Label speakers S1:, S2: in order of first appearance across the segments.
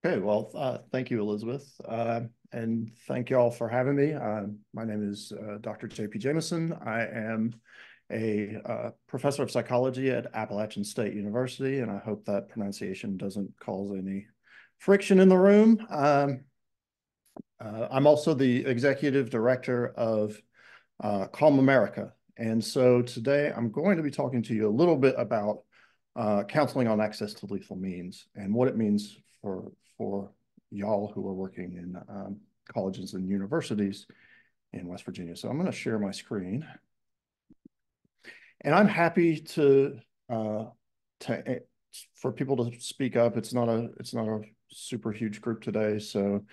S1: Okay, well, thank you, Elizabeth, and thank you all for having me. My name is Dr. J.P. Jameson. I am a professor of psychology at Appalachian State University, and I hope that pronunciation doesn't cause any friction in the room. I'm also the executive director of Calm America. And so today I'm going to be talking to you a little bit about counseling on access to lethal means and what it means for y'all who are working in colleges and universities in West Virginia. So I'm going to share my screen, and I'm happy uh, to for people to speak up. It's not a super huge group today, so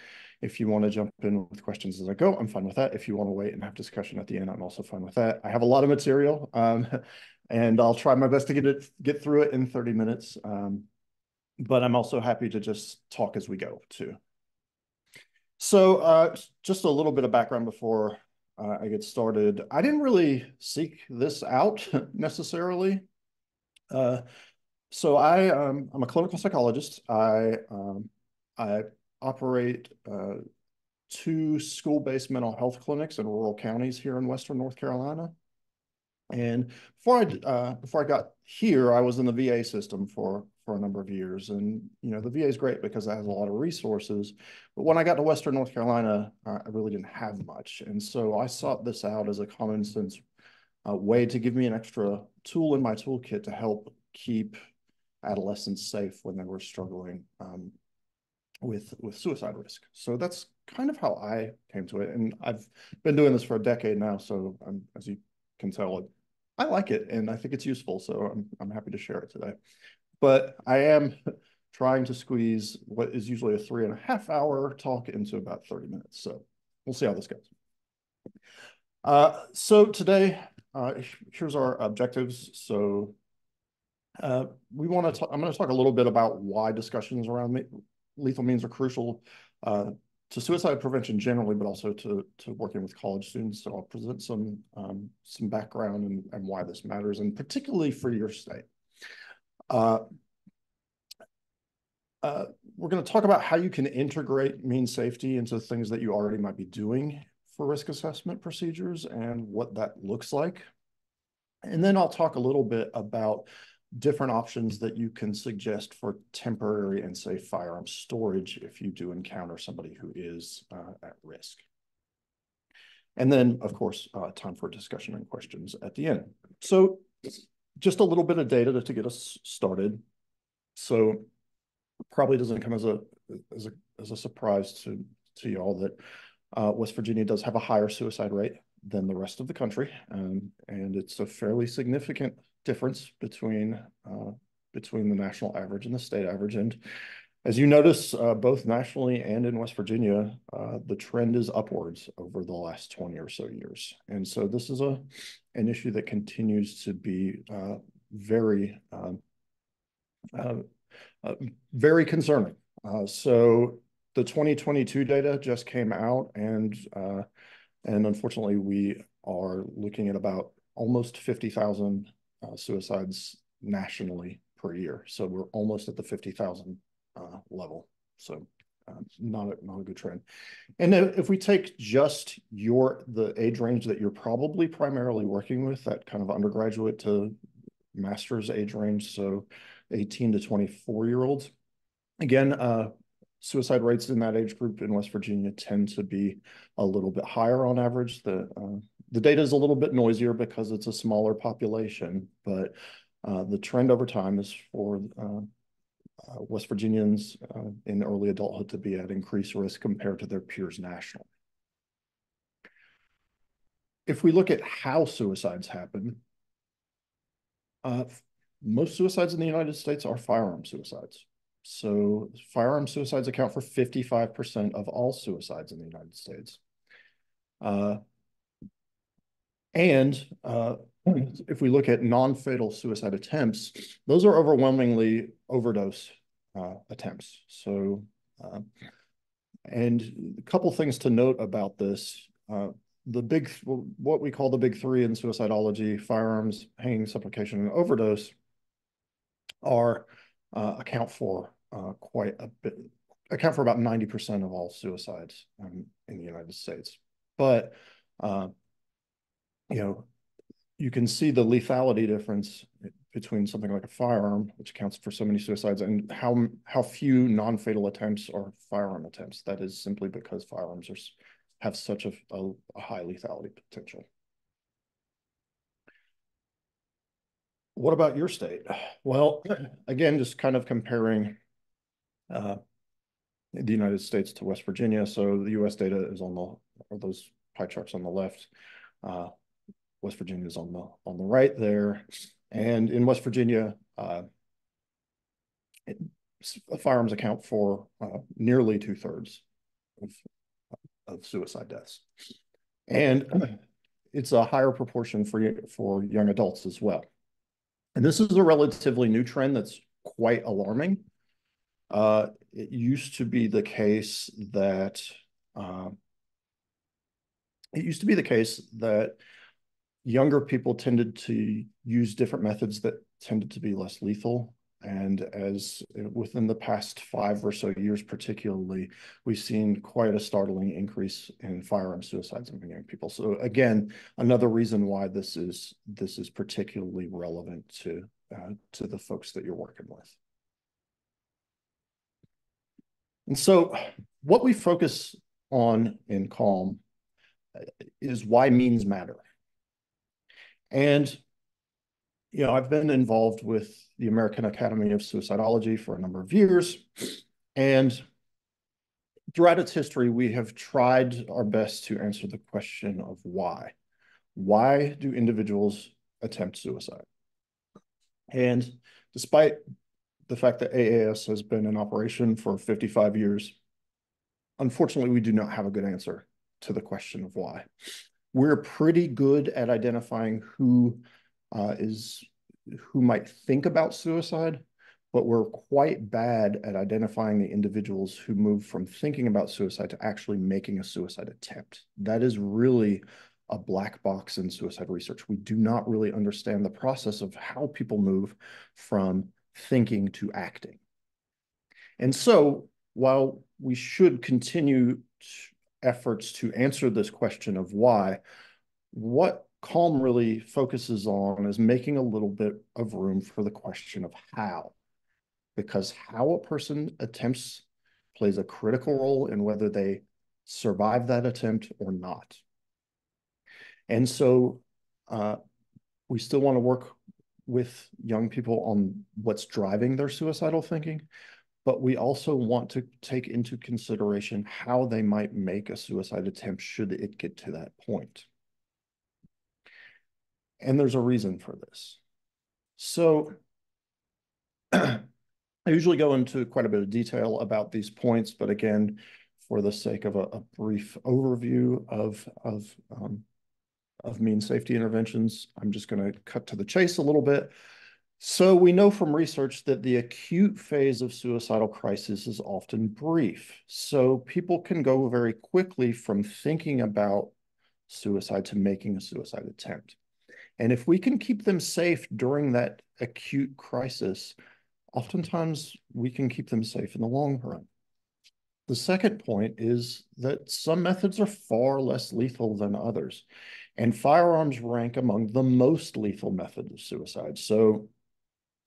S1: if you want to jump in with questions as I go, I'm fine with that. If you want to wait and have discussion at the end, I'm also fine with that. I have a lot of material, and I'll try my best to get through it in 30 minutes. But I'm also happy to just talk as we go too. So just a little bit of background before I get started. I didn't really seek this out necessarily. Uh, I'm a clinical psychologist. I operate two school-based mental health clinics in rural counties here in Western North Carolina. And before I got here, I was in the VA system for a number of years, and the VA is great because it has a lot of resources. But when I got to Western North Carolina, I really didn't have much, and so I sought this out as a common sense way to give me an extra tool in my toolkit to help keep adolescents safe when they were struggling with suicide risk. So that's kind of how I came to it, and I've been doing this for a decade now. So as you can tell, I like it, and I think it's useful. So I'm happy to share it today. But I am trying to squeeze what is usually a 3.5 hour talk into about 30 minutes. So we'll see how this goes. So today, here's our objectives. So we want to I'm going to talk a little bit about why discussions around lethal means are crucial to suicide prevention generally, but also to working with college students. So I'll present some background and why this matters, and particularly for your state. Uh, we're going to talk about how you can integrate mean safety into things that you already might be doing for risk assessment procedures and what that looks like. And then I'll talk a little bit about different options that you can suggest for temporary and safe firearm storage if you do encounter somebody who is at risk. And then, of course, time for discussion and questions at the end. So just a little bit of data to get us started. So probably doesn't come as a surprise to y'all that West Virginia does have a higher suicide rate than the rest of the country, and it's a fairly significant difference between the national average and the state average. And as you notice, both nationally and in West Virginia, the trend is upwards over the last 20 or so years. And so this is an issue that continues to be very very concerning. So the 2022 data just came out, and unfortunately, we are looking at about almost 50,000 suicides nationally per year. So we're almost at the 50,000 level. So not a good trend. And if we take just the age range that you're probably primarily working with, that kind of undergraduate to master's age range, so 18 to 24-year-olds. Again, suicide rates in that age group in West Virginia tend to be a little bit higher on average. The data is a little bit noisier because it's a smaller population, but the trend over time is for West Virginians in early adulthood to be at increased risk compared to their peers nationally. If we look at how suicides happen, most suicides in the United States are firearm suicides. So firearm suicides account for 55% of all suicides in the United States. If we look at non-fatal suicide attempts, those are overwhelmingly overdose attempts. So, and a couple things to note about this. What we call the big three in suicidology, firearms, hanging, supplication, and overdose, account for quite a bit, account for about 90% of all suicides in the United States. But you know, you can see the lethality difference between something like a firearm, which accounts for so many suicides, and how few non-fatal attempts are firearm attempts. That is simply because firearms have such a high lethality potential. What about your state? Well, again, just kind of comparing the United States to West Virginia. So the U.S. data is are those pie charts on the left. West Virginia is on the right there. And in West Virginia, firearms account for nearly 2/3 of suicide deaths. And it's a higher proportion for young adults as well. And this is a relatively new trend that's quite alarming. It used to be the case that younger people tended to use different methods that tended to be less lethal. And as within the past 5 or so years, particularly, we've seen quite a startling increase in firearm suicides among young people. So again, another reason why this is particularly relevant to the folks that you're working with. And so what we focus on in CALM is why means matter. And I've been involved with the American Academy of Suicidology for a number of years. And throughout its history, we have tried our best to answer the question of why. Why do individuals attempt suicide? And despite the fact that AAS has been in operation for 55 years, unfortunately, we do not have a good answer to the question of why. We're pretty good at identifying who might think about suicide, but we're quite bad at identifying the individuals who move from thinking about suicide to actually making a suicide attempt. That is really a black box in suicide research. We do not really understand the process of how people move from thinking to acting. And so while we should continue efforts to answer this question of why, what CALM really focuses on is making a little bit of room for the question of how, because how a person attempts plays a critical role in whether they survive that attempt or not. And so we still want to work with young people on what's driving their suicidal thinking, but we also want to take into consideration how they might make a suicide attempt should it get to that point. And there's a reason for this. So I usually go into quite a bit of detail about these points, but again, for the sake of a brief overview of mean safety interventions, I'm just going to cut to the chase a little bit. So we know from research that the acute phase of suicidal crisis is often brief. So people can go very quickly from thinking about suicide to making a suicide attempt. And if we can keep them safe during that acute crisis, oftentimes we can keep them safe in the long run. The second point is that some methods are far less lethal than others, and firearms rank among the most lethal methods of suicide. So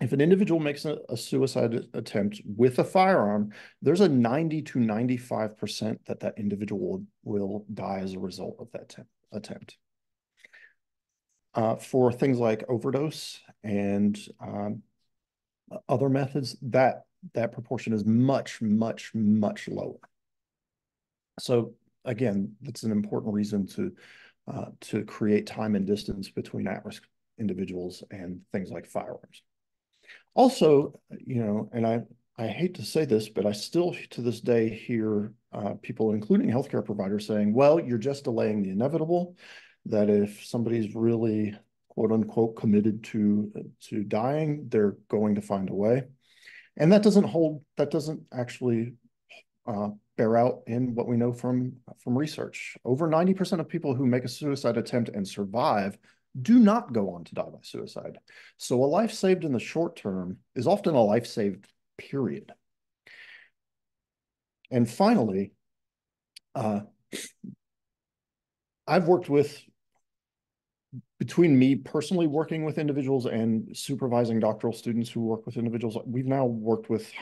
S1: if an individual makes a suicide attempt with a firearm, there's a 90 to 95% that individual will die as a result of that attempt. For things like overdose and other methods, that proportion is much, much, much lower. So again, that's an important reason to create time and distance between at-risk individuals and things like firearms. Also, and I hate to say this, but I still to this day hear people, including healthcare providers, saying, well, you're just delaying the inevitable, that if somebody's really quote unquote committed to dying, they're going to find a way. And that doesn't actually bear out in what we know from research. Over 90% of people who make a suicide attempt and survive do not go on to die by suicide. So a life saved in the short term is often a life saved, period. And finally, uh, I've worked with, between me personally working with individuals and supervising doctoral students who work with individuals, we've now worked with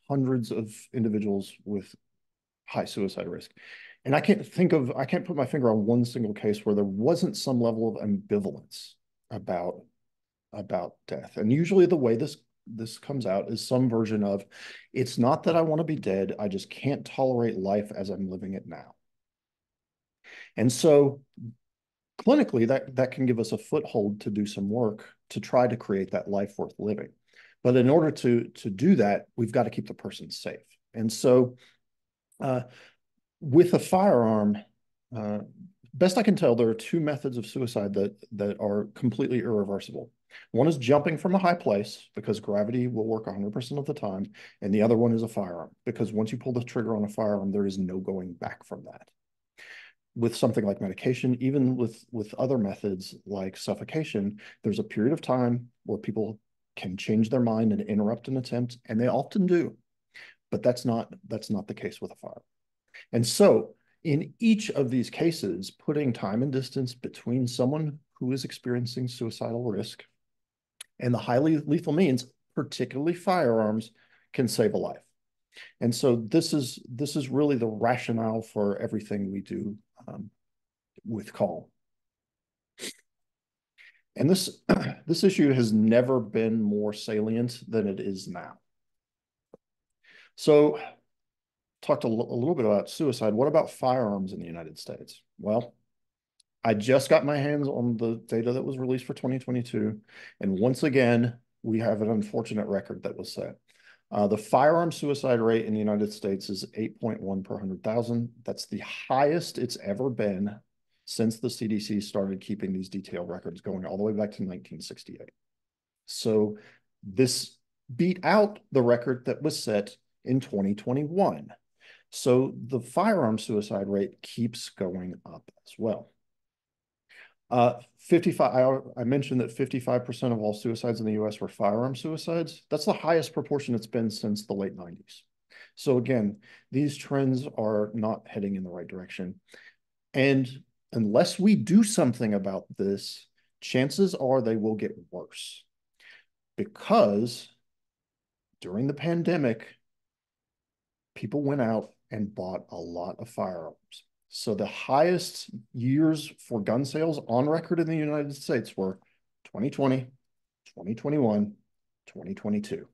S1: hundreds of individuals with high suicide risk. And I can't put my finger on one single case where there wasn't some level of ambivalence about death. And usually the way this comes out is some version of, it's not that I want to be dead, I just can't tolerate life as I'm living it now. And so clinically, that can give us a foothold to do some work to try to create that life worth living. But in order to do that, we've got to keep the person safe. And so with a firearm, best I can tell, there are two methods of suicide that are completely irreversible. One is jumping from a high place because gravity will work 100% of the time, and the other one is a firearm because once you pull the trigger on a firearm, there is no going back from that. With something like medication, even with other methods like suffocation, there's a period of time where people can change their mind and interrupt an attempt, and they often do. But that's not the case with a firearm. And so in each of these cases, putting time and distance between someone who is experiencing suicidal risk and the highly lethal means, particularly firearms, can save a life. And so this is really the rationale for everything we do with Calm. And this issue has never been more salient than it is now. So talked a little bit about suicide. What about firearms in the United States? Well, I just got my hands on the data that was released for 2022. And once again, we have an unfortunate record that was set. The firearm suicide rate in the United States is 8.1 per 100,000. That's the highest it's ever been since the CDC started keeping these detailed records going all the way back to 1968. So this beat out the record that was set in 2021. So the firearm suicide rate keeps going up as well. 55, I mentioned that 55% of all suicides in the US were firearm suicides. That's the highest proportion it's been since the late 90s. So again, these trends are not heading in the right direction. And unless we do something about this, chances are they will get worse. Because during the pandemic, people went out and bought a lot of firearms. So the highest years for gun sales on record in the United States were 2020, 2021, 2022.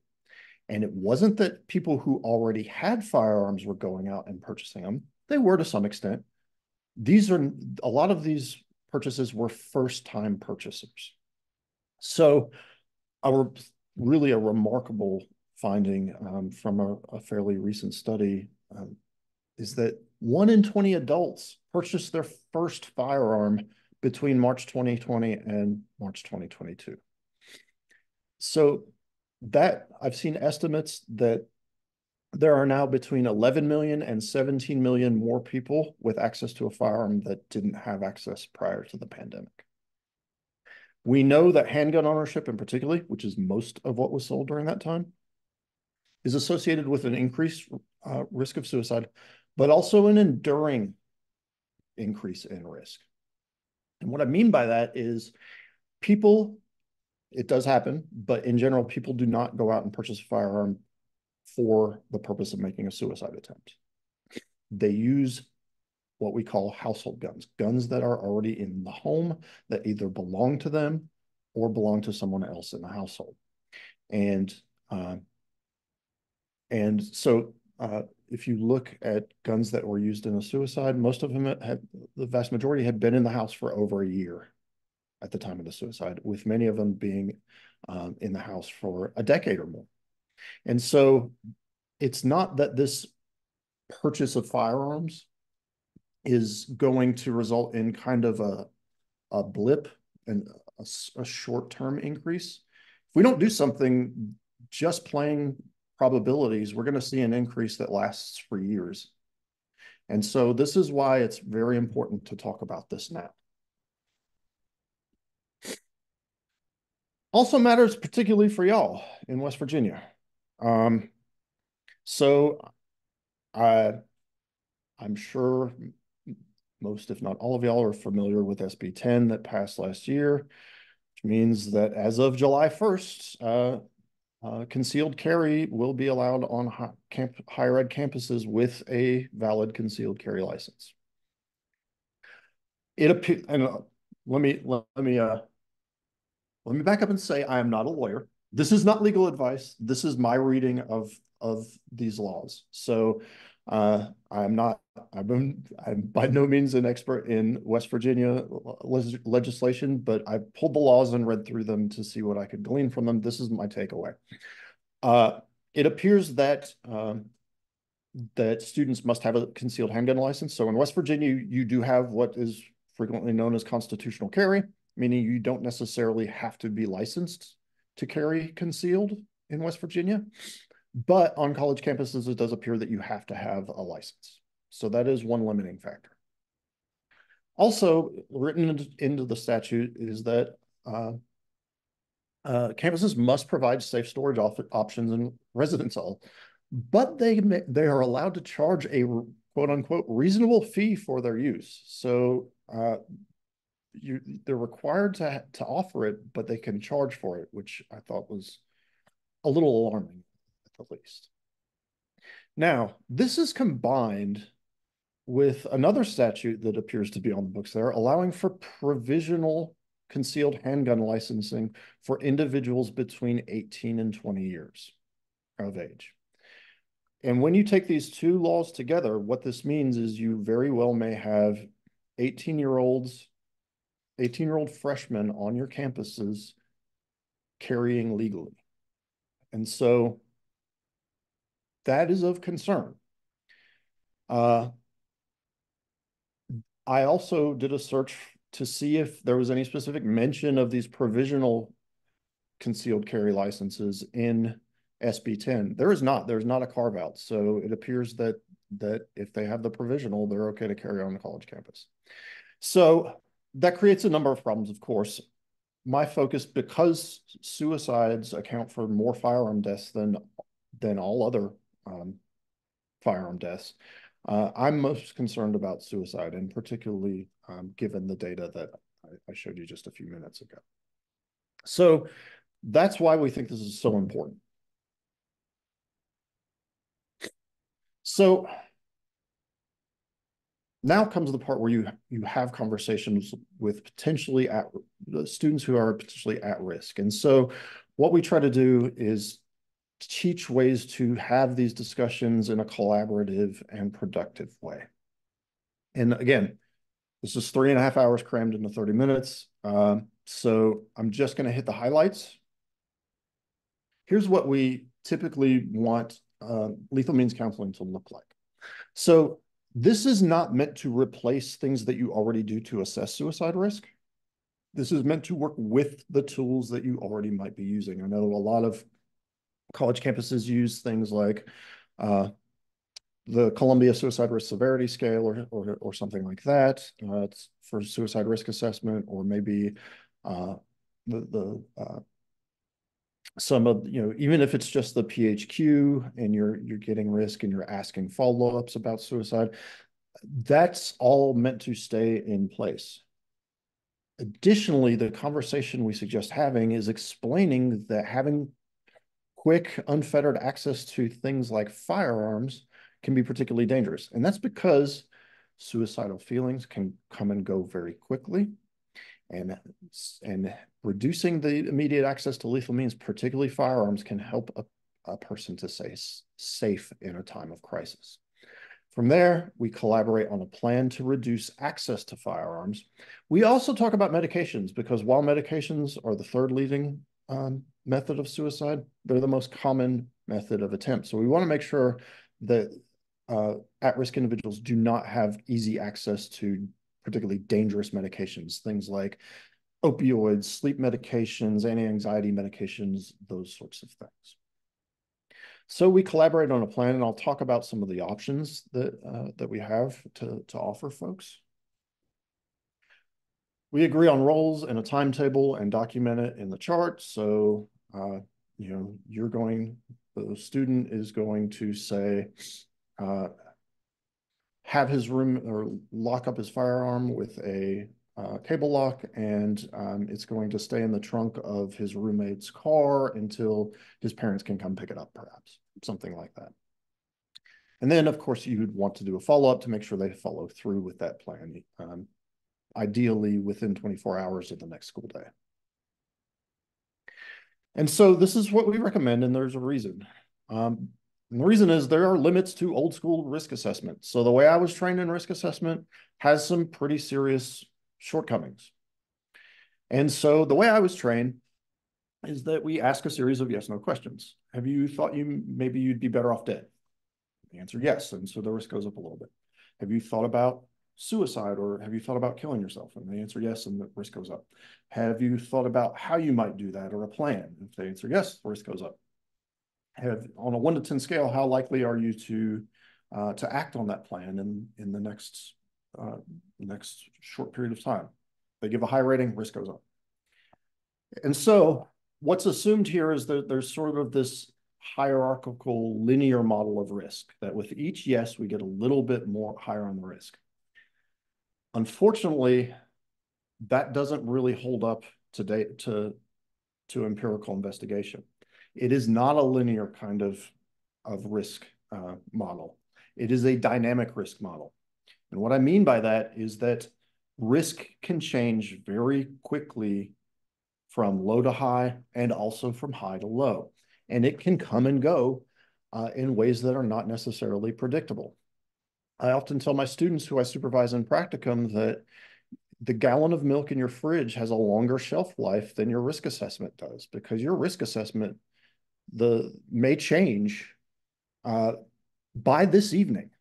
S1: And it wasn't that people who already had firearms were going out and purchasing them. They were to some extent. A lot of these purchases were first-time purchasers. So really a remarkable finding from a fairly recent study is that 1 in 20 adults purchased their first firearm between March 2020 and March 2022. So that I've seen estimates that there are now between 11 million and 17 million more people with access to a firearm that didn't have access prior to the pandemic. We know that handgun ownership in particular, which is most of what was sold during that time, is associated with an increased risk of suicide, but also an enduring increase in risk. And what I mean by that is people, it does happen, but in general, people do not go out and purchase a firearm for the purpose of making a suicide attempt. They use what we call household guns, guns that are already in the home that either belong to them or belong to someone else in the household. And so if you look at guns that were used in a suicide, most of them the vast majority had been in the house for over a year at the time of the suicide, with many of them being in the house for a decade or more. And so it's not that this purchase of firearms is going to result in kind of a blip and a short-term increase. If we don't do something, just playing probabilities, we're going to see an increase that lasts for years. And so this is why it's very important to talk about this now. Also matters particularly for y'all in West Virginia. So I'm sure most, if not all of y'all, are familiar with SB 10 that passed last year, which means that as of July 1st, concealed carry will be allowed on higher ed campuses with a valid concealed carry license. It appears, and let me back up and say I am not a lawyer. This is not legal advice. This is my reading of these laws. So I'm by no means an expert in West Virginia legislation, but I pulled the laws and read through them to see what I could glean from them. This is my takeaway. It appears that that students must have a concealed handgun license. So in West Virginia, you do have what is frequently known as constitutional carry, meaning you don't necessarily have to be licensed to carry concealed in West Virginia. But on college campuses, it does appear that you have to have a license. So that is one limiting factor. Also, written into the statute is that campuses must provide safe storage options in residence hall, but they are allowed to charge a quote unquote reasonable fee for their use. So they're required to offer it, but they can charge for it, which I thought was a little alarming at the least. Now, this is combined with another statute that appears to be on the books there, allowing for provisional concealed handgun licensing for individuals between 18 and 20 years of age. And when you take these two laws together, what this means is you very well may have 18-year-old freshmen on your campuses carrying legally. And so that is of concern. I also did a search to see if there was any specific mention of these provisional concealed carry licenses in SB 10. There is not. There's not a carve out. So it appears that if they have the provisional, they're okay to carry on the college campus. So that creates a number of problems, of course. My focus, because suicides account for more firearm deaths than all other firearm deaths, I'm most concerned about suicide, and particularly given the data that I showed you just a few minutes ago. So that's why we think this is so important. So now comes the part where you have conversations with potentially students who are potentially at risk. And so what we try to do is teach ways to have these discussions in a collaborative and productive way. And again, this is 3.5 hours crammed into 30 minutes. So I'm just going to hit the highlights. Here's what we typically want lethal means counseling to look like. So this is not meant to replace things that you already do to assess suicide risk. This is meant to work with the tools that you already might be using. I know a lot of college campuses use things like the Columbia Suicide Risk Severity Scale or something like that. It's for suicide risk assessment, or maybe some of, even if it's just the PHQ and you're getting risk and you're asking follow-ups about suicide, that's all meant to stay in place. Additionally, the conversation we suggest having is explaining that having quick, unfettered access to things like firearms can be particularly dangerous. And that's because suicidal feelings can come and go very quickly. And reducing the immediate access to lethal means, particularly firearms, can help a person to stay safe in a time of crisis. From there, we collaborate on a plan to reduce access to firearms. We also talk about medications, because while medications are the third leading method of suicide, they're the most common method of attempt. So we want to make sure that at-risk individuals do not have easy access to particularly dangerous medications, things like opioids, sleep medications, anti-anxiety medications, those sorts of things. So we collaborate on a plan, and I'll talk about some of the options that we have to offer folks. We agree on roles and a timetable and document it in the chart. So, the student is going to say, have his room or lock up his firearm with a cable lock, and it's going to stay in the trunk of his roommate's car until his parents can come pick it up, perhaps, something like that. And then, of course, you'd want to do a follow-up to make sure they follow through with that plan, ideally within 24 hours of the next school day. And so this is what we recommend, and there's a reason. And the reason is there are limits to old school risk assessment. So the way I was trained in risk assessment has some pretty serious shortcomings. And so the way I was trained is that we ask a series of yes/no questions. Have you thought maybe you'd be better off dead? The answer, yes. And so the risk goes up a little bit. Have you thought about suicide, or have you thought about killing yourself? And the answer, yes, and the risk goes up. Have you thought about how you might do that, or a plan? If the answer, yes, the risk goes up. On a 1 to 10 scale, how likely are you to act on that plan in the next short period of time? They give a high rating, risk goes up. And so what's assumed here is that there's sort of this hierarchical linear model of risk, that with each yes, we get a little bit more higher on the risk. Unfortunately, that doesn't really hold up to empirical investigation. It is not a linear kind of risk model. It is a dynamic risk model. And what I mean by that is that risk can change very quickly from low to high and also from high to low. And it can come and go in ways that are not necessarily predictable. I often tell my students who I supervise in practicum that the gallon of milk in your fridge has a longer shelf life than your risk assessment does, because your risk assessment may change by this evening.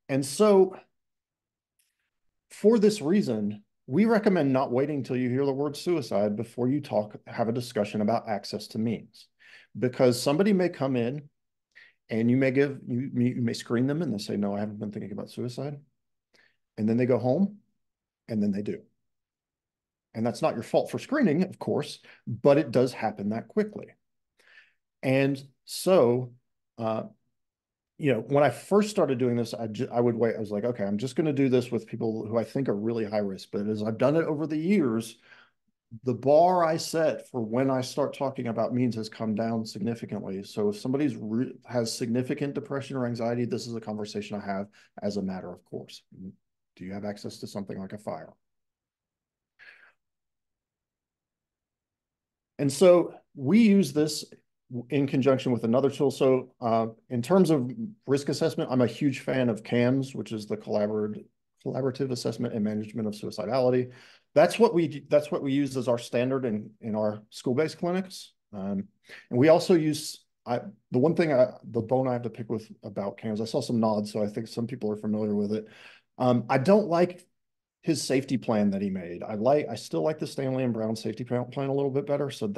S1: And so for this reason, we recommend not waiting until you hear the word suicide before you have a discussion about access to means, because somebody may come in and you may screen them and they say, no, I haven't been thinking about suicide. And then they go home and then they do. And that's not your fault for screening, of course, but it does happen that quickly. And so, when I first started doing this, I would wait. I was like, okay, I'm just going to do this with people who I think are really high risk. But as I've done it over the years, the bar I set for when I start talking about means has come down significantly. So if somebody has significant depression or anxiety, this is a conversation I have as a matter of course. Do you have access to something like a fire? And so we use this in conjunction with another tool. So in terms of risk assessment, I'm a huge fan of CAMS, which is the Collaborative Assessment and Management of Suicidality. That's what we use as our standard in our school-based clinics. And we also use, the bone I have to pick with about CAMS, I saw some nods, so I think some people are familiar with it. I don't like his safety plan that he made. I still like the Stanley and Brown safety plan a little bit better. So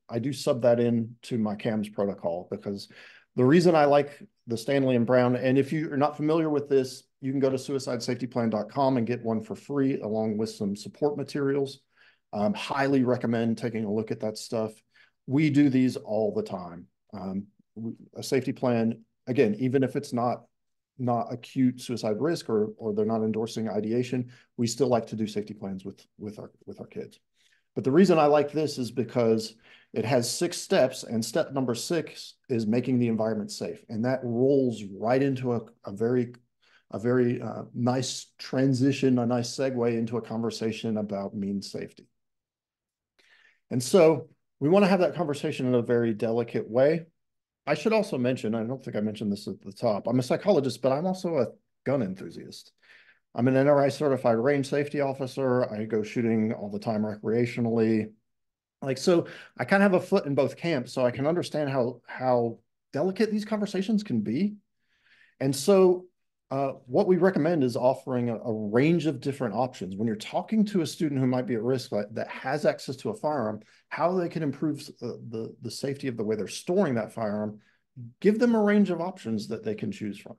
S1: I do sub that in to my CAMS protocol, because the reason I like the Stanley and Brown, and if you're not familiar with this, you can go to suicidesafetyplan.com and get one for free along with some support materials. Highly recommend taking a look at that stuff. We do these all the time. A safety plan, again, even if it's not acute suicide risk or they're not endorsing ideation, we still like to do safety plans with our kids. But the reason I like this is because it has 6 steps, and step number 6 is making the environment safe. And that rolls right into a very nice transition, a nice segue into a conversation about means safety. And so we want to have that conversation in a very delicate way. I should also mention, I don't think I mentioned this at the top, I'm a psychologist, but I'm also a gun enthusiast. I'm an NRI certified range safety officer. I go shooting all the time recreationally. So I kind of have a foot in both camps, so I can understand how delicate these conversations can be. And so what we recommend is offering a range of different options. When you're talking to a student who might be at risk that has access to a firearm, how they can improve the safety of the way they're storing that firearm, give them a range of options that they can choose from.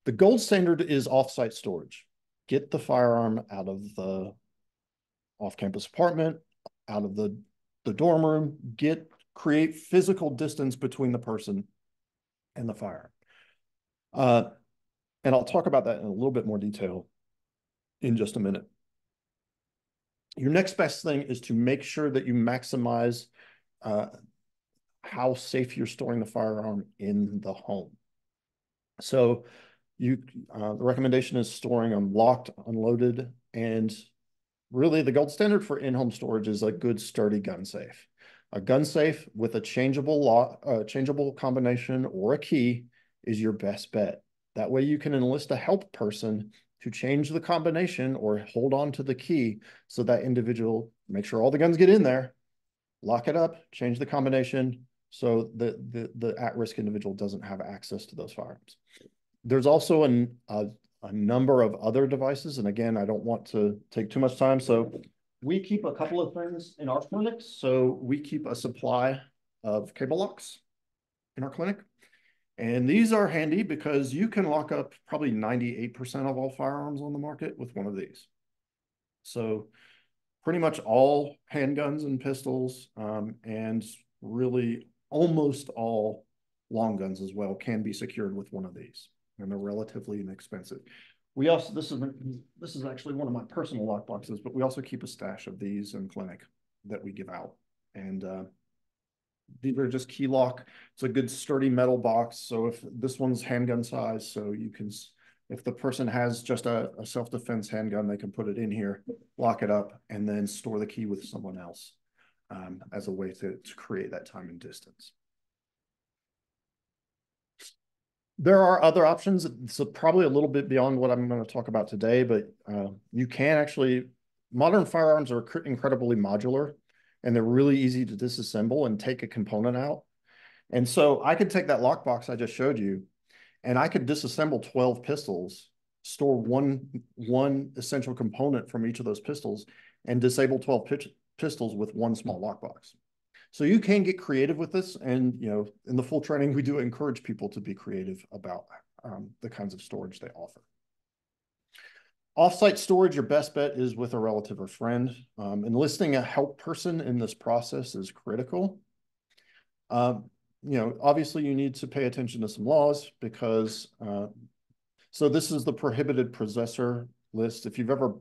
S1: The gold standard is off-site storage. Get the firearm out of the off-campus apartment, out of the dorm room, create physical distance between the person and the firearm. And I'll talk about that in a little bit more detail in just a minute. Your next best thing is to make sure that you maximize how safe you're storing the firearm in the home. So the recommendation is storing them locked, unloaded, and really the gold standard for in-home storage is a good sturdy gun safe. A gun safe with a changeable combination or a key is your best bet. That way you can enlist a help person to change the combination or hold on to the key so that individual, make sure all the guns get in there, lock it up, change the combination so the at-risk individual doesn't have access to those firearms. There's also a number of other devices. And again, I don't want to take too much time. So we keep a couple of things in our clinic. So we keep a supply of cable locks in our clinic. And these are handy because you can lock up probably 98% of all firearms on the market with one of these. So pretty much all handguns and pistols, and really almost all long guns as well can be secured with one of these, and they're relatively inexpensive. We also, this is actually one of my personal lock boxes, but we also keep a stash of these in clinic that we give out. And these are just key lock. It's a good sturdy metal box. So if this one's handgun size, so you can, if the person has just a self-defense handgun, they can put it in here, lock it up, and then store the key with someone else as a way to create that time and distance. There are other options. It's probably a little bit beyond what I'm going to talk about today, but you can actually, modern firearms are incredibly modular, and they're really easy to disassemble and take a component out. And so I could take that lockbox I just showed you, and I could disassemble 12 pistols, store one essential component from each of those pistols, and disable 12 pistols with one small lockbox. So you can get creative with this, and in the full training, we do encourage people to be creative about the kinds of storage they offer. Offsite storage, your best bet is with a relative or friend. Enlisting a help person in this process is critical. Obviously you need to pay attention to some laws because, so this is the prohibited possessor list. If you've ever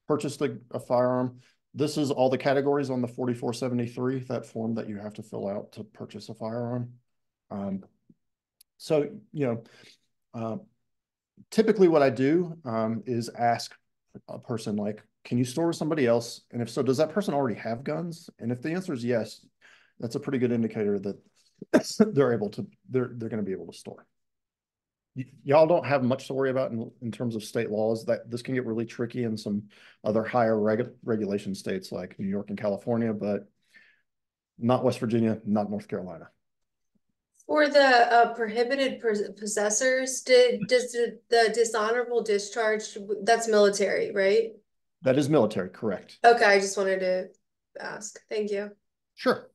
S1: purchased a firearm, this is all the categories on the 4473, that form that you have to fill out to purchase a firearm. Typically what I do is ask a person like, can you store with somebody else? And if so, does that person already have guns? And if the answer is yes, that's a pretty good indicator that they're going to be able to store. Y'all don't have much to worry about in terms of state laws. That this can get really tricky in some other higher regulation states like New York and California, but not West Virginia, not North Carolina.
S2: For the prohibited possessors, does the dishonorable discharge, that's military, right?
S1: That is military, correct.
S2: Okay, I just wanted to ask. Thank you.
S1: Sure.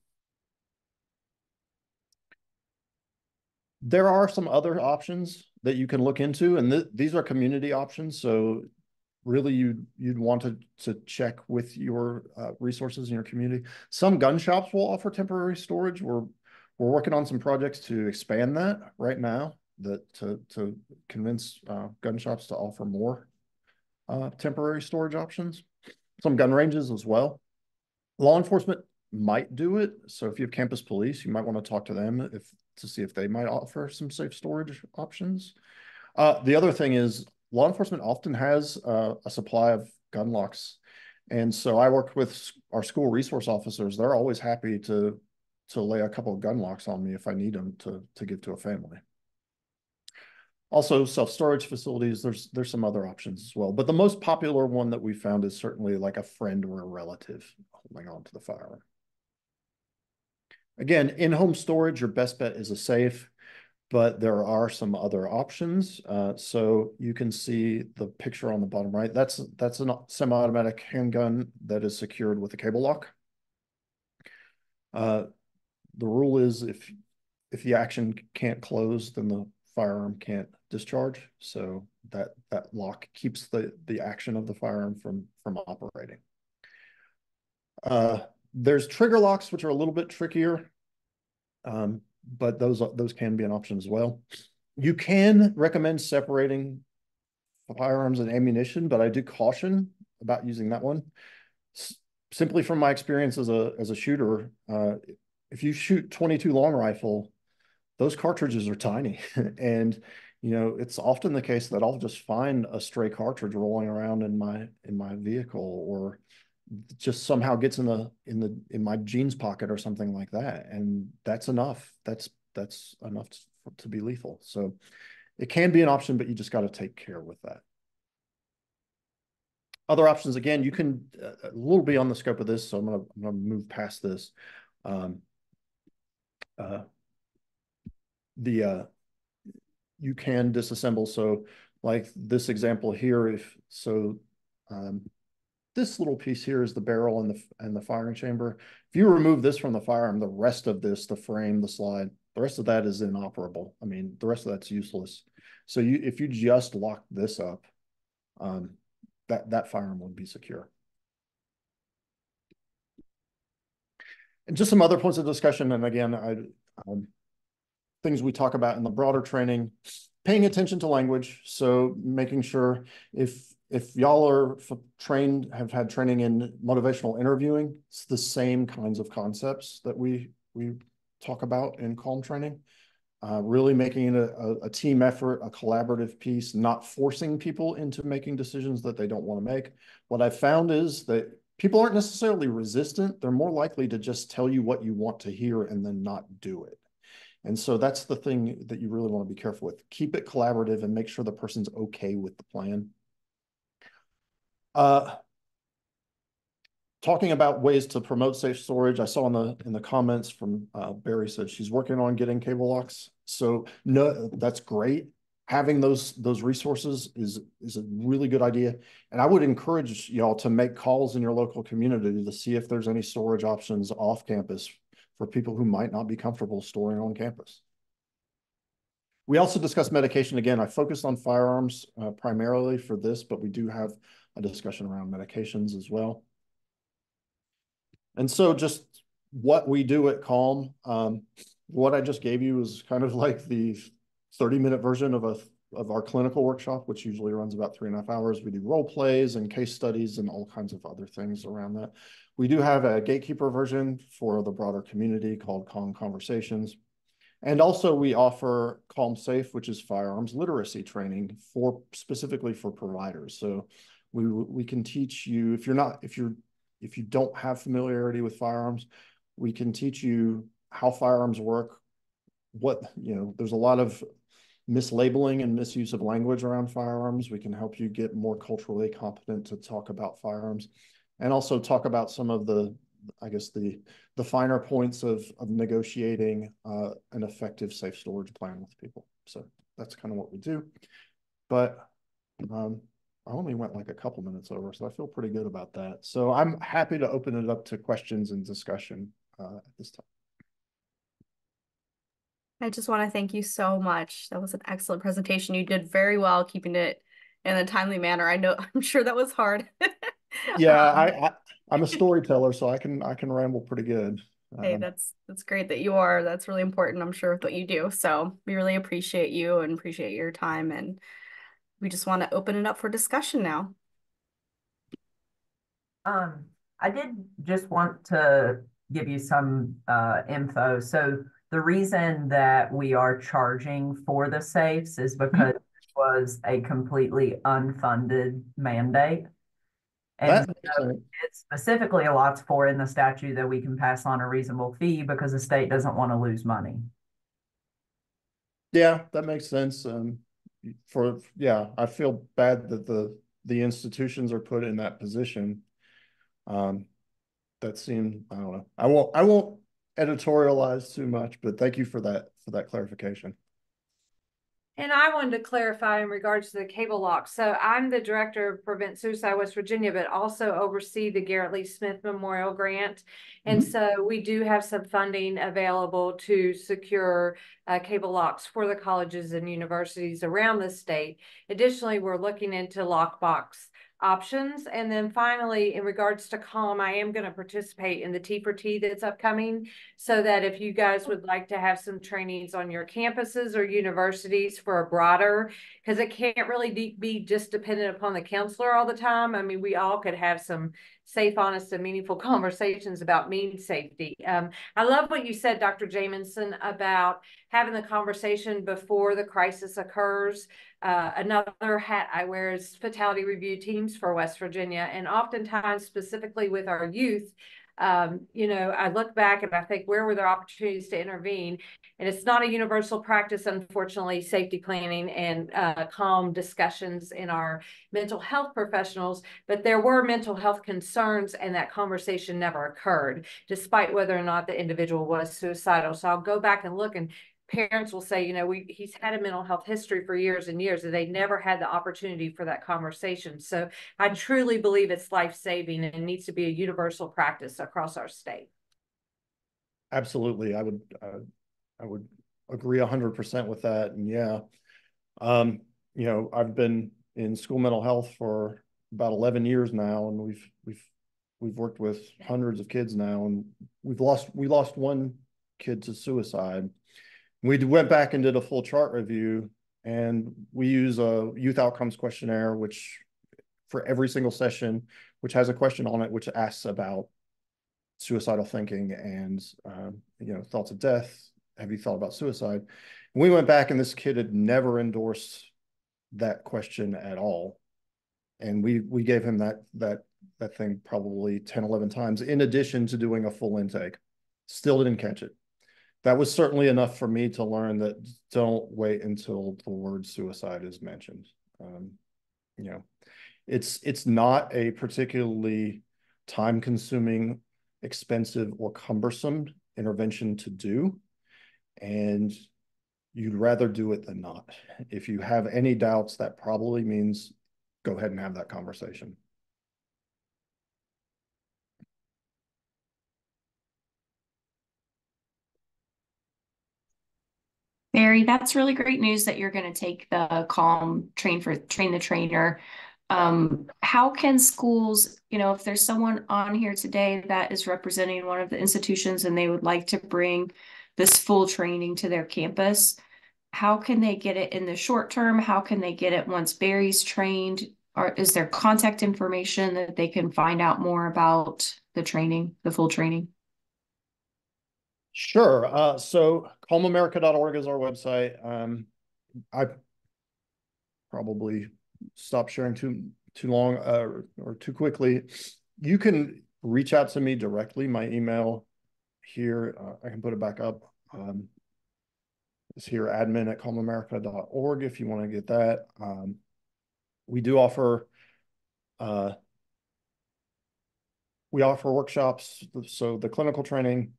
S1: There are some other options that you can look into, and these are community options. So really you'd want to check with your resources in your community. Some gun shops will offer temporary storage. We're working on some projects to expand that right now, to convince gun shops to offer more temporary storage options. Some gun ranges as well. Law enforcement might do it. So if you have campus police, you might want to talk to them to see if they might offer some safe storage options. The other thing is law enforcement often has a supply of gun locks. And so I work with our school resource officers. They're always happy to lay a couple of gun locks on me if I need them to give to a family. Also, self-storage facilities, there's some other options as well. But the most popular one that we found is certainly like a friend or a relative holding on to the firearm. Again, in-home storage, your best bet is a safe, but there are some other options. So you can see the picture on the bottom right. That's a semi-automatic handgun that is secured with a cable lock. The rule is if the action can't close, then the firearm can't discharge. So that lock keeps the action of the firearm from operating. There's trigger locks, which are a little bit trickier, but those can be an option as well. You can recommend separating firearms and ammunition, but I do caution about using that one. Simply from my experience as a shooter, if you shoot 22 long rifle, those cartridges are tiny, and it's often the case that I'll just find a stray cartridge rolling around in my vehicle, or just somehow gets in my jeans pocket or something like that, and that's enough. That's enough to be lethal. So it can be an option, but you just got to take care with that. Other options, again, you can a little beyond the scope of this, so I'm gonna move past this. Uh, the You can disassemble. So like this example here, this little piece here is the barrel and the firing chamber. If you remove this from the firearm, the rest of this, the frame, the slide, the rest of that is inoperable. I mean, the rest of that's useless. So if you just lock this up, that firearm would be secure. And just some other points of discussion. And again, things we talk about in the broader training, paying attention to language. So making sure if y'all are trained, have had training in motivational interviewing, it's the same kinds of concepts that we talk about in CALM training. Really making it a team effort, a collaborative piece, not forcing people into making decisions that they don't want to make. What I've found is that people aren't necessarily resistant. They're more likely to just tell you what you want to hear and then not do it. And so that's the thing that you really want to be careful with. Keep it collaborative and make sure the person's okay with the plan. Talking about ways to promote safe storage, I saw in the comments from Barry said she's working on getting cable locks. So no, that's great. Having those resources is a really good idea. And I would encourage y'all to make calls in your local community to see if there's any storage options off campus for people who might not be comfortable storing on campus. We also discussed medication. Again, I focused on firearms primarily for this, but we do have a discussion around medications as well. And so just what we do at CALM, what I just gave you is kind of like the 30-minute version of our clinical workshop, which usually runs about 3.5 hours. We do role plays and case studies and all kinds of other things around that. We do have a gatekeeper version for the broader community called CALM Conversations. And also we offer CALM Safe, which is firearms literacy training specifically for providers. So we can teach you, if you don't have familiarity with firearms, we can teach you how firearms work. There's a lot of mislabeling and misuse of language around firearms. We can help you get more culturally competent to talk about firearms, and also talk about some of the finer points of negotiating an effective safe storage plan with people. So that's kind of what we do. But I only went like a couple minutes over, so I feel pretty good about that. So I'm happy to open it up to questions and discussion at this time.
S3: I just want to thank you so much. That was an excellent presentation. You did very well keeping it in a timely manner. I'm sure that was hard.
S1: Yeah, I'm a storyteller, so I can ramble pretty good.
S3: Hey, that's great that you are. That's really important, I'm sure, with what you do. So we really appreciate you and appreciate your time. And we just want to open it up for discussion now.
S4: I did just want to give you some info. So the reason that we are charging for the safes is because it was a completely unfunded mandate. And so it specifically allots for in the statute that we can pass on a reasonable fee because the state doesn't want to lose money.
S1: Yeah, that makes sense. I feel bad that the institutions are put in that position. That seemed, I don't know. I won't editorialize too much, but thank you for that clarification.
S5: And I wanted to clarify in regards to the cable lock. So I'm the director of Prevent Suicide West Virginia, but also oversee the Garrett Lee Smith Memorial Grant. And so we do have some funding available to secure cable locks for the colleges and universities around the state. Additionally, we're looking into lockbox options. And then finally, in regards to CALM, I am going to participate in the T for T that's upcoming, so that if you guys would like to have some trainings on your campuses or universities for a broader, because it can't really be just dependent upon the counselor all the time. I mean, we all could have some safe, honest, and meaningful conversations about mean safety. I love what you said, Dr. Jamison, about having the conversation before the crisis occurs. Another hat I wear is fatality review teams for West Virginia. And oftentimes, specifically with our youth, I look back and I think, where were there opportunities to intervene? And it's not a universal practice, unfortunately, safety planning and calm discussions in our mental health professionals, but there were mental health concerns and that conversation never occurred, despite whether or not the individual was suicidal. So I'll go back and look, and parents will say, he's had a mental health history for years and years, and they never had the opportunity for that conversation. So I truly believe it's life-saving and needs to be a universal practice across our state.
S1: Absolutely. I would agree 100% with that. And yeah, I've been in school mental health for about 11 years now, and we've worked with hundreds of kids now, and we lost one kid to suicide. We went back and did a full chart review, and we use a youth outcomes questionnaire, which for every single session, which has a question on it, which asks about suicidal thinking and, thoughts of death. Have you thought about suicide? And we went back, and this kid had never endorsed that question at all. And we gave him that thing probably 10, 11 times, in addition to doing a full intake. Still didn't catch it. That was certainly enough for me to learn that don't wait until the word suicide is mentioned. It's not a particularly time-consuming, expensive, or cumbersome intervention to do, and you'd rather do it than not. If you have any doubts, that probably means go ahead and have that conversation.
S6: Barry, that's really great news that you're going to take the CALM train the trainer. How can schools, if there's someone on here today that is representing one of the institutions and they would like to bring this full training to their campus, how can they get it in the short term? How can they get it once Barry's trained? Or is there contact information that they can find out more about the training, the full training?
S1: Sure. So calmamerica.org is our website. I probably stopped sharing too long or too quickly. You can reach out to me directly. My email here, I can put it back up. It's here, admin@calmamerica.org, if you want to get that. We do offer workshops. So the clinical training,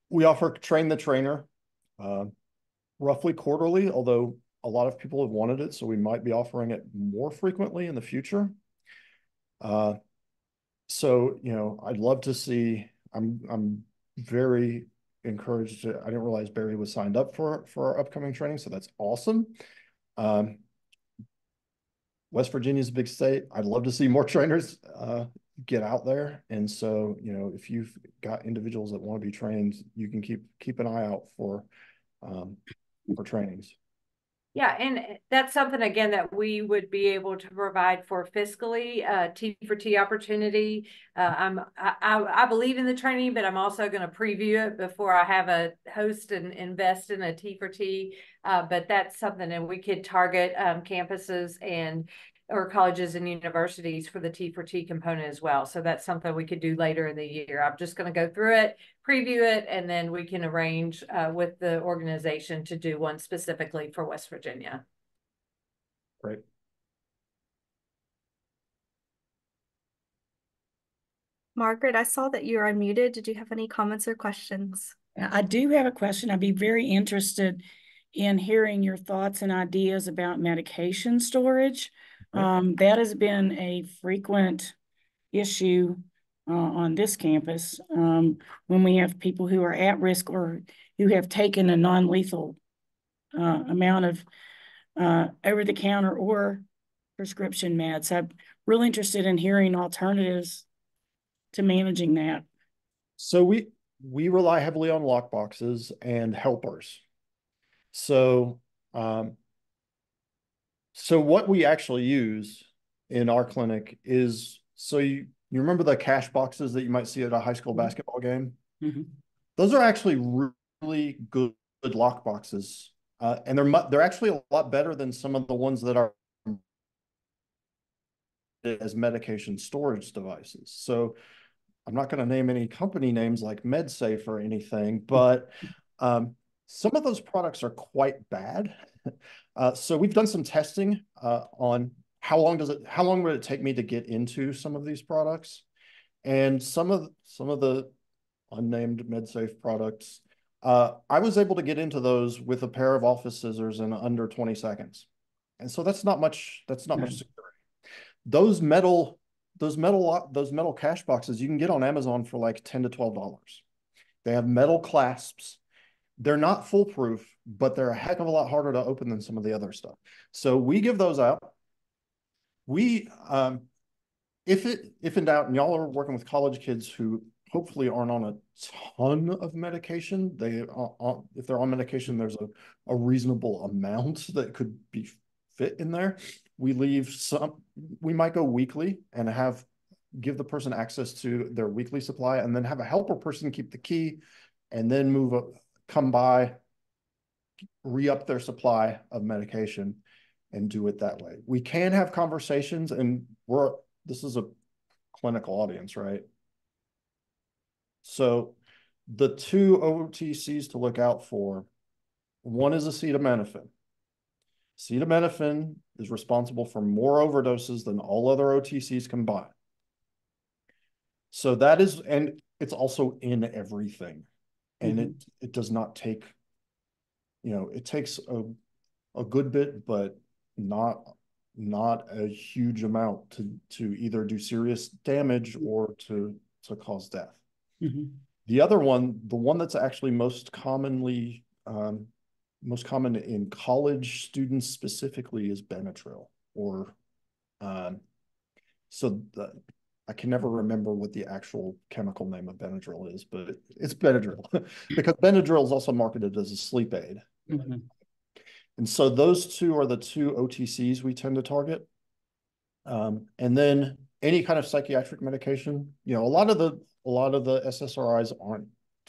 S1: we offer train the trainer roughly quarterly, although a lot of people have wanted it, so we might be offering it more frequently in the future. So, I'd love to see, I'm very encouraged to, I didn't realize Barry was signed up for our upcoming training, so that's awesome. West Virginia is a big state. I'd love to see more trainers get out there. And so, if you've got individuals that want to be trained, you can keep an eye out for trainings.
S5: Yeah, and that's something, again, that we would be able to provide for fiscally, T for T opportunity. I believe in the training, but I'm also going to preview it before I have a host and invest in a T for T. But that's something that we could target campuses or colleges and universities for the T for T component as well. So that's something we could do later in the year. I'm just going to go through it, preview it, and then we can arrange with the organization to do one specifically for West Virginia.
S1: Great.
S3: Margaret, I saw that you were unmuted. Did you have any comments or questions?
S7: I do have a question. I'd be very interested in hearing your thoughts and ideas about medication storage. That has been a frequent issue on this campus when we have people who are at risk or who have taken a non-lethal amount of over-the-counter or prescription meds. real interested in hearing alternatives to managing that.
S1: So we rely heavily on lockboxes and helpers. So so what we actually use in our clinic is, so you remember the cash boxes that you might see at a high school basketball game?
S7: Mm-hmm.
S1: Those are actually really good lock boxes, and they're actually a lot better than some of the ones that are as medication storage devices. So I'm not going to name any company names like MedSafe or anything, but some of those products are quite bad. So we've done some testing on how long would it take me to get into some of these products, and some of the unnamed MedSafe products, I was able to get into those with a pair of office scissors in under 20 seconds, and so that's not much. That's not much security. Those metal cash boxes you can get on Amazon for like $10 to $12. They have metal clasps. They're not foolproof, but they're a heck of a lot harder to open than some of the other stuff. So we give those out. We, if in doubt, and y'all are working with college kids who hopefully aren't on a ton of medication, if they're on medication, there's a reasonable amount that could be fit in there. We might go weekly and give the person access to their weekly supply, and then have a helper person keep the key, and then come by, re-up their supply of medication, and do it that way. We can have conversations, and this is a clinical audience, right? So the two OTCs to look out for, one is acetaminophen. Acetaminophen is responsible for more overdoses than all other OTCs combined. So that is, and it's also in everything. And it does not take, it takes a good bit, but not a huge amount to either do serious damage or to cause death. The other one, the one that's actually most common in college students specifically, is Benadryl, or I can never remember what the actual chemical name of Benadryl is, but it's Benadryl because Benadryl is also marketed as a sleep aid. And so those two are the two OTCs we tend to target. And then any kind of psychiatric medication, a lot of the SSRIs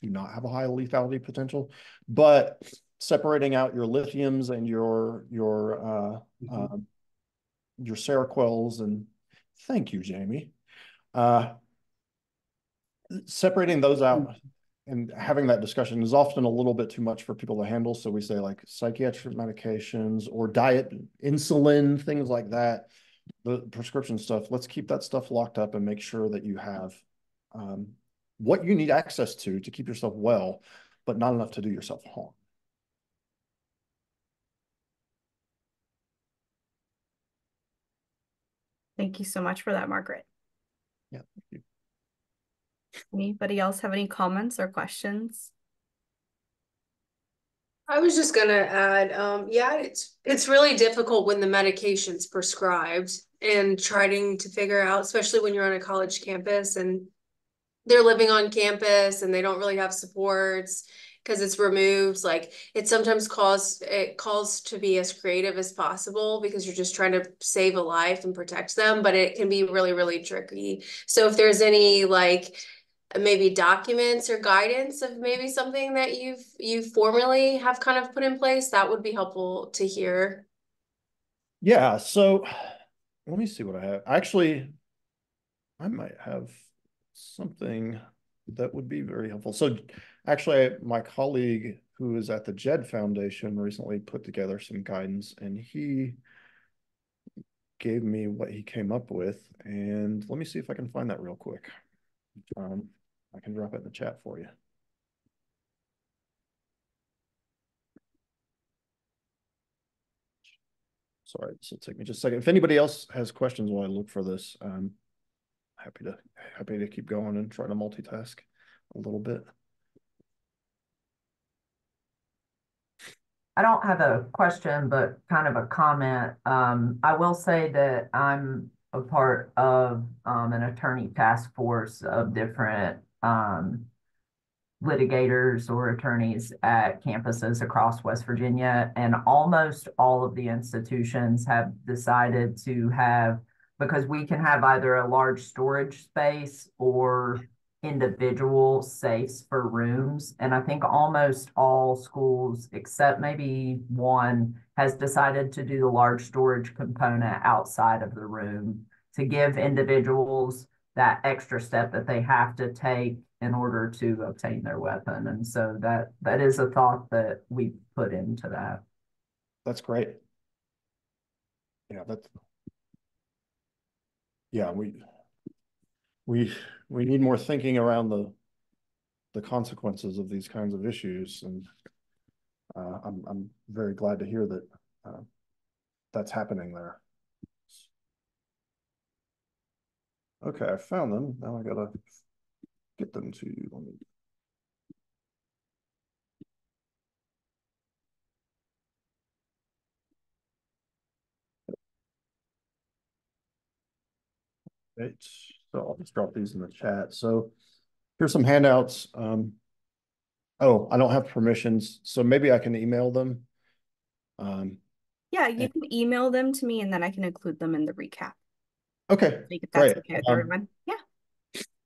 S1: do not have a high lethality potential, but separating out your lithiums and your Seroquels, and thank you, Jamie. Separating those out and having that discussion is often a little bit too much for people to handle. So we say like psychiatric medications or diet, insulin, things like that, the prescription stuff. Let's keep that stuff locked up and make sure that you have what you need access to keep yourself well, but not enough to do yourself harm.
S3: Thank you so much for that, Margaret.
S1: Yeah, thank you.
S3: Anybody else have any comments or questions?
S2: I was just gonna add, yeah, it's really difficult when the medication's prescribed and trying to figure out, especially when you're on a college campus and they're living on campus and they don't really have supports because it's removed. Like it sometimes calls to be as creative as possible because you're just trying to save a life and protect them, but it can be really, really tricky. So if there's any maybe documents or guidance of maybe something that you formally have kind of put in place, that would be helpful to hear.
S1: Yeah, so let me see what I have. Actually, I might have something that would be very helpful. So actually, my colleague who is at the JED Foundation recently put together some guidance, and he gave me what he came up with. And let me see if I can find that real quick. I can drop it in the chat for you. Sorry, this will take me just a second. If anybody else has questions while I look for this, happy to keep going and try to multitask a little bit.
S4: I don't have a question, but kind of a comment. I will say that I'm a part of an attorney task force of different litigators or attorneys at campuses across West Virginia. And almost all of the institutions have decided to have, because we can have either a large storage space or individual safes for rooms. And I think almost all schools, except maybe one, has decided to do the large storage component outside of the room to give individuals that extra step that they have to take in order to obtain their weapon. And so that is a thought that we put into that.
S1: That's great. Yeah, we need more thinking around the consequences of these kinds of issues, and I'm very glad to hear that that's happening there. Okay, I found them. Now I gotta get them to you. Let me... Right. So I'll just drop these in the chat. So here's some handouts. Oh, I don't have permissions, so maybe I can email them.
S3: Yeah, you can email them to me and then I can include them in the recap.
S1: Okay,
S3: If that's
S1: great.
S3: okay with everyone. Yeah.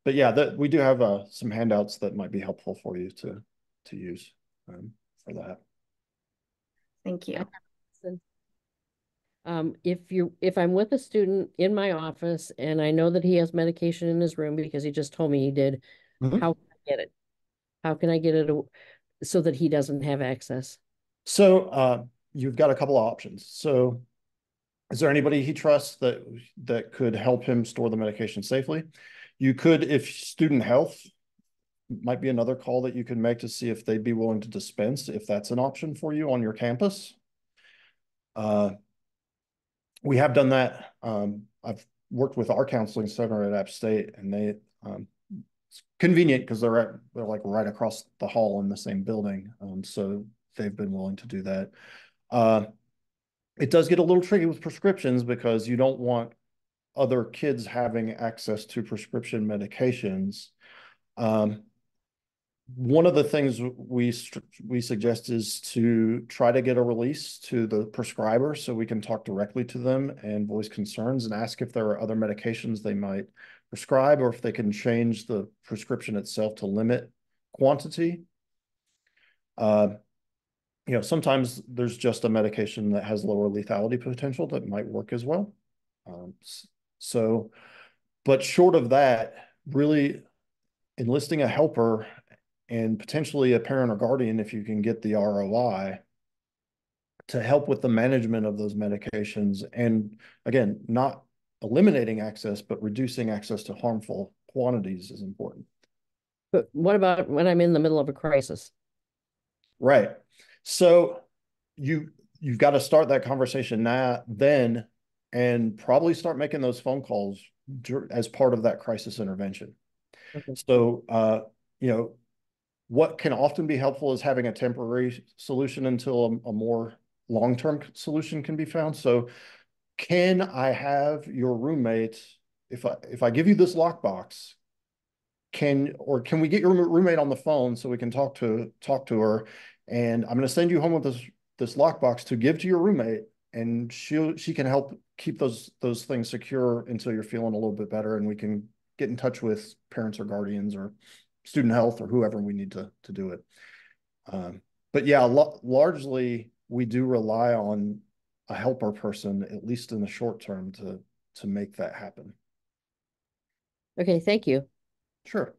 S1: But yeah, we do have some handouts that might be helpful for you to use for that.
S3: Thank you.
S8: If I'm with a student in my office and I know that he has medication in his room because he just told me he did, how can I get it? How can I get it so that he doesn't have access?
S1: So you've got a couple of options. So is there anybody he trusts that could help him store the medication safely? You could, if student health might be another call that you can make to see if they'd be willing to dispense, if that's an option for you on your campus. We have done that. I've worked with our counseling center at App State, and it's convenient because they're like right across the hall in the same building. So they've been willing to do that. It does get a little tricky with prescriptions because you don't want other kids having access to prescription medications. One of the things we suggest is to try to get a release to the prescriber so we can talk directly to them and voice concerns and ask if there are other medications they might prescribe or if they can change the prescription itself to limit quantity. Sometimes there's just a medication that has lower lethality potential that might work as well. But short of that, really enlisting a helper and potentially a parent or guardian, if you can get the ROI, to help with the management of those medications. And again, not eliminating access, but reducing access to harmful quantities is important.
S8: But what about when I'm in the middle of a crisis?
S1: Right. So you've got to start that conversation then, and probably start making those phone calls as part of that crisis intervention. Okay. So, what can often be helpful is having a temporary solution until a more long-term solution can be found. So can I have your roommate, if I give you this lockbox, can we get your roommate on the phone so we can talk to her, and I'm going to send you home with this lockbox to give to your roommate, and she can help keep those things secure until you're feeling a little bit better, and we can get in touch with parents or guardians or student health or whoever we need to do it. But yeah, largely we do rely on a helper person, at least in the short term, to make that happen.
S8: Okay, thank you.
S1: Sure.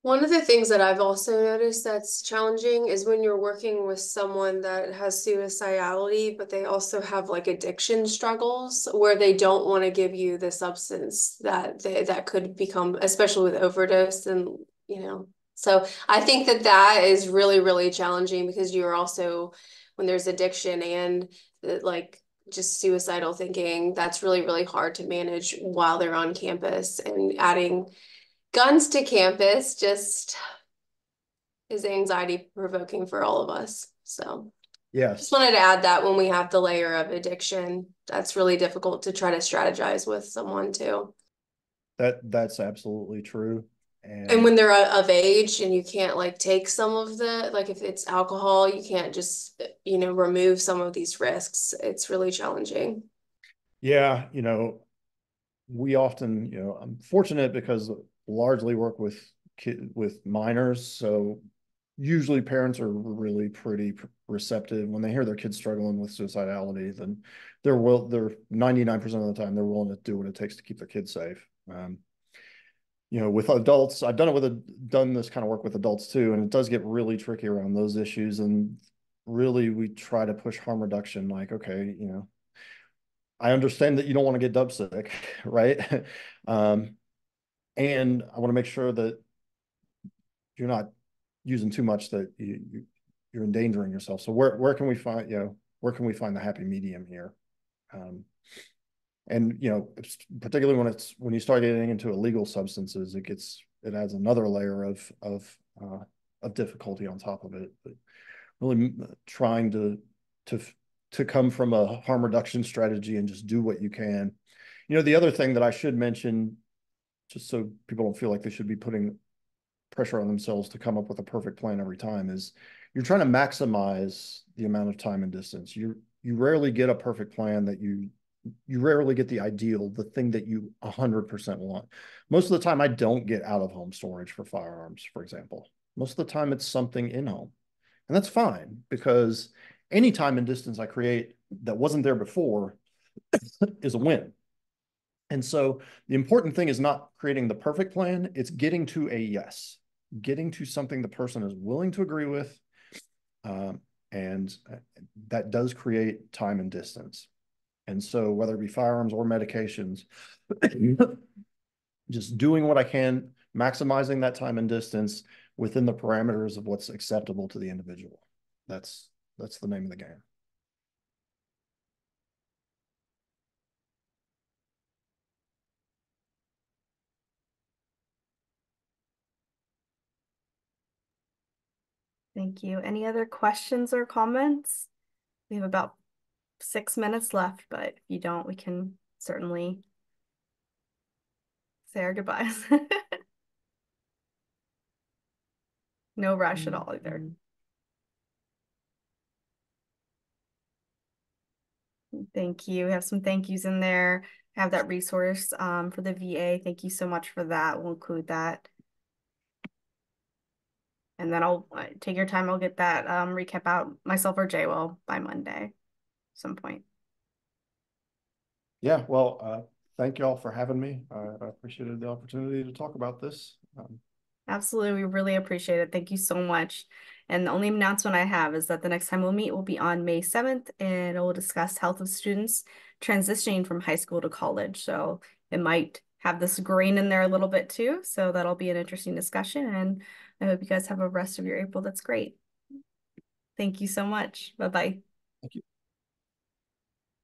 S2: One of the things that I've also noticed that's challenging is when you're working with someone that has suicidality, but they also have like addiction struggles where they don't want to give you the substance that could become, especially with overdose and, so I think that is really, really challenging because you're also, when there's addiction and like just suicidal thinking, that's really, really hard to manage while they're on campus, and adding guns to campus just is anxiety provoking for all of us. So
S1: Yes.
S2: Just wanted to add that when we have the layer of addiction, that's really difficult to try to strategize with someone too.
S1: That's absolutely true.
S2: And when they're of age and you can't like take some of the, like if it's alcohol, you can't just, remove some of these risks. It's really challenging.
S1: Yeah, we often, I'm fortunate because largely work with minors, so usually parents are really pretty receptive when they hear their kids struggling with suicidality. Then they're 99% of the time they're willing to do what it takes to keep their kids safe. With adults, I've done this kind of work with adults too, and it does get really tricky around those issues. And really, we try to push harm reduction. Like, okay, I understand that you don't want to get dub sick, right? And I want to make sure that you're not using too much that you're endangering yourself. So where can we find the happy medium here? And particularly when you start getting into illegal substances, it adds another layer of difficulty on top of it. But really trying to come from a harm reduction strategy and just do what you can. The other thing that I should mention, just so people don't feel like they should be putting pressure on themselves to come up with a perfect plan every time, is you're trying to maximize the amount of time and distance. You rarely get a perfect plan that you rarely get the ideal, the thing that you 100% want. Most of the time, I don't get out of home storage for firearms, for example. Most of the time, it's something in home. And that's fine, because any time and distance I create that wasn't there before is a win. And so the important thing is not creating the perfect plan, it's getting to a yes, getting to something the person is willing to agree with. And that does create time and distance. And so whether it be firearms or medications, just doing what I can, maximizing that time and distance within the parameters of what's acceptable to the individual. That's the name of the game.
S3: Thank you. Any other questions or comments? We have about 6 minutes left, but if you don't, we can certainly say our goodbyes. No rush at all either. Thank you. We have some thank yous in there. I have that resource for the VA. Thank you so much for that. We'll include that. And then I'll take your time. I'll get that recap out, myself or Jay will, by Monday, some point.
S1: Yeah, well, thank you all for having me. I appreciated the opportunity to talk about this.
S3: Absolutely, we really appreciate it. Thank you so much. And the only announcement I have is that the next time we'll meet will be on May 7th, and it will discuss health of students transitioning from high school to college. So it might have this grain in there a little bit too. So that'll be an interesting discussion. And I hope you guys have a rest of your April. That's great. Thank you so much. Bye-bye.
S1: Thank you.